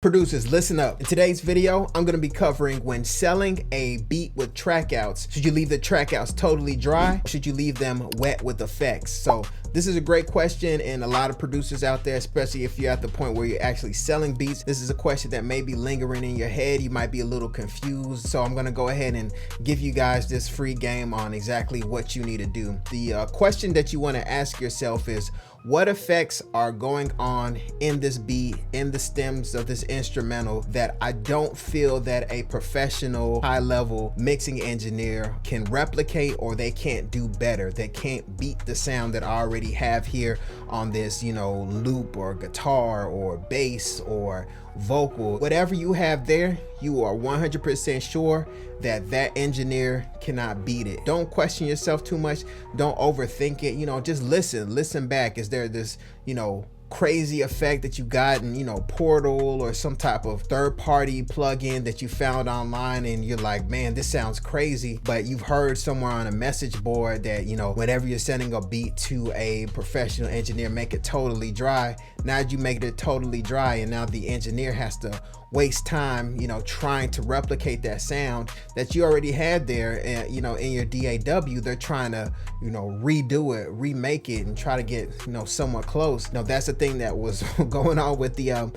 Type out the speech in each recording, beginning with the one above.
Producers, listen up. In today's video, I'm going to be covering when selling a beat with trackouts. Should you leave the trackouts totally dry? Should you leave them wet with effects? So this is a great question, and a lot of producers out there, especially if you're at the point where you're actually selling beats, this is a question that may be lingering in your head. You might be a little confused. So I'm going to go ahead and give you guys this free game on exactly what you need to do. The question that you want to ask yourself is, what effects are going on in this beat, in the stems of this instrumental, that I don't feel that a professional high-level mixing engineer can replicate, or they can't do better? They can't beat the sound that I already have here on this, loop or guitar or bass or vocal. Whatever you have there, you are 100% sure that that engineer cannot beat it. Don't question yourself too much. Don't overthink it. Just listen back. Is there this, crazy effect that you got in, Portal or some type of third-party plugin that you found online, and you're like, man, this sounds crazy, but you've heard somewhere on a message board that, whenever you're sending a beat to a professional engineer, make it totally dry. Now you make it totally dry, and now the engineer has to waste time, trying to replicate that sound that you already had there, in your DAW. They're trying to, redo it, remake it, and try to get, somewhat close. That's the thing that was going on with the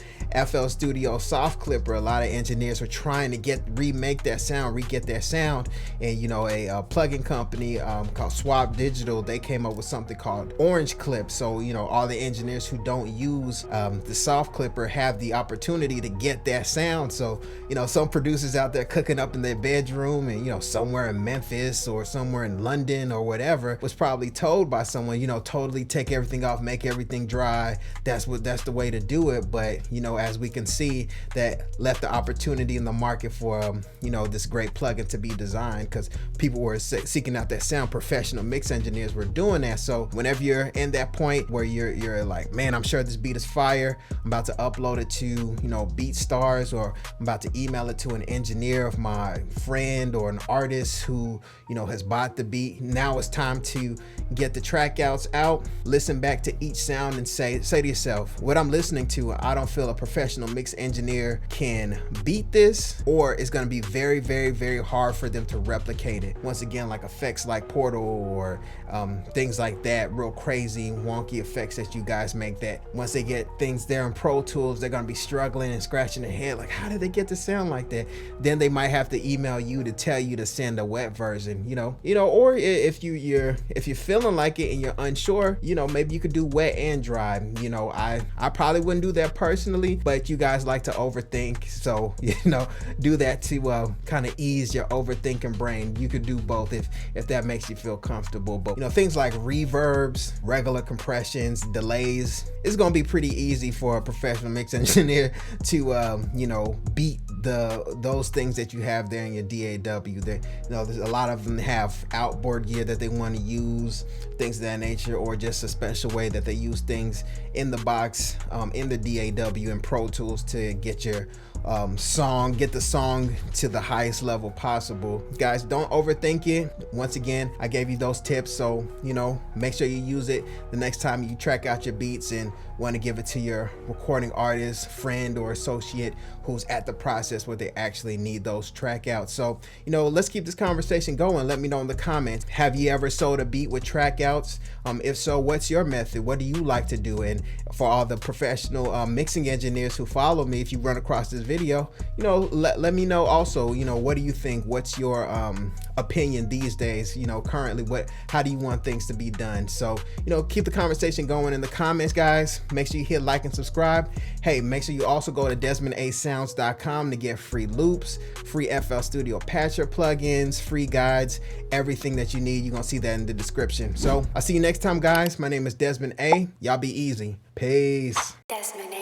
FL Studio soft clipper. A lot of engineers were trying to remake that sound, get that sound, and a plugin company called Swap Digital, they came up with something called Orange Clip. So all the engineers who don't use the soft clipper have the opportunity to get that sound. So some producers out there cooking up in their bedroom, and somewhere in Memphis or somewhere in London or whatever, was probably told by someone, totally take everything off, make everything dry. That's the way to do it. But as we can see, that left the opportunity in the market for this great plugin to be designed, because people were seeking out that sound. Professional mix engineers were doing that. So whenever you're in that point where you're like, man, I'm sure this beat is fire, I'm about to upload it to BeatStars, or I'm about to email it to an engineer of my friend or an artist who has bought the beat. Now it's time to get the trackouts out, listen back to each sound, and say to yourself, what I'm listening to, I don't feel a professional mix engineer can beat this, or it's going to be very, very, very hard for them to replicate it. Once again, like effects like Portal or things like that, real crazy wonky effects that you guys make, that once they get things there in Pro Tools, they're going to be struggling and scratching their head like, how did they get to sound like that? Then they might have to email you to tell you to send a wet version, or if you're feeling like it and you're unsure, maybe you could do wet and dry. I probably wouldn't do that personally, but you guys like to overthink, so do that to kind of ease your overthinking brain. You could do both if that makes you feel comfortable. But things like reverbs, regular compressions, delays, it's gonna be pretty easy for a professional mix engineer to beat those things that you have there in your DAW. There's a lot of them have outboard gear that they want to use, things of that nature, or just a special way that they use things in the box, in the DAW and Pro Tools to get your get the song to the highest level possible. Guys, don't overthink it. Once again, I gave you those tips, so make sure you use it the next time you track out your beats and want to give it to your recording artist, friend, or associate who's at the process where they actually need those track outs. So let's keep this conversation going. Let me know in the comments, have you ever sold a beat with track outs? If so, what's your method? What do you like to do? And for all the professional mixing engineers who follow me, if you run across this video, let me know also, what do you think? What's your opinion these days? Currently, how do you want things to be done? So keep the conversation going in the comments, guys. Make sure you hit like and subscribe. Hey, make sure you also go to DesmondASounds.com to get free loops, free FL Studio patcher plugins, free guides, everything that you need. You're gonna see that in the description. So I'll see you next time, guys. My name is Desmond A. Y'all be easy. Peace. Desmond A.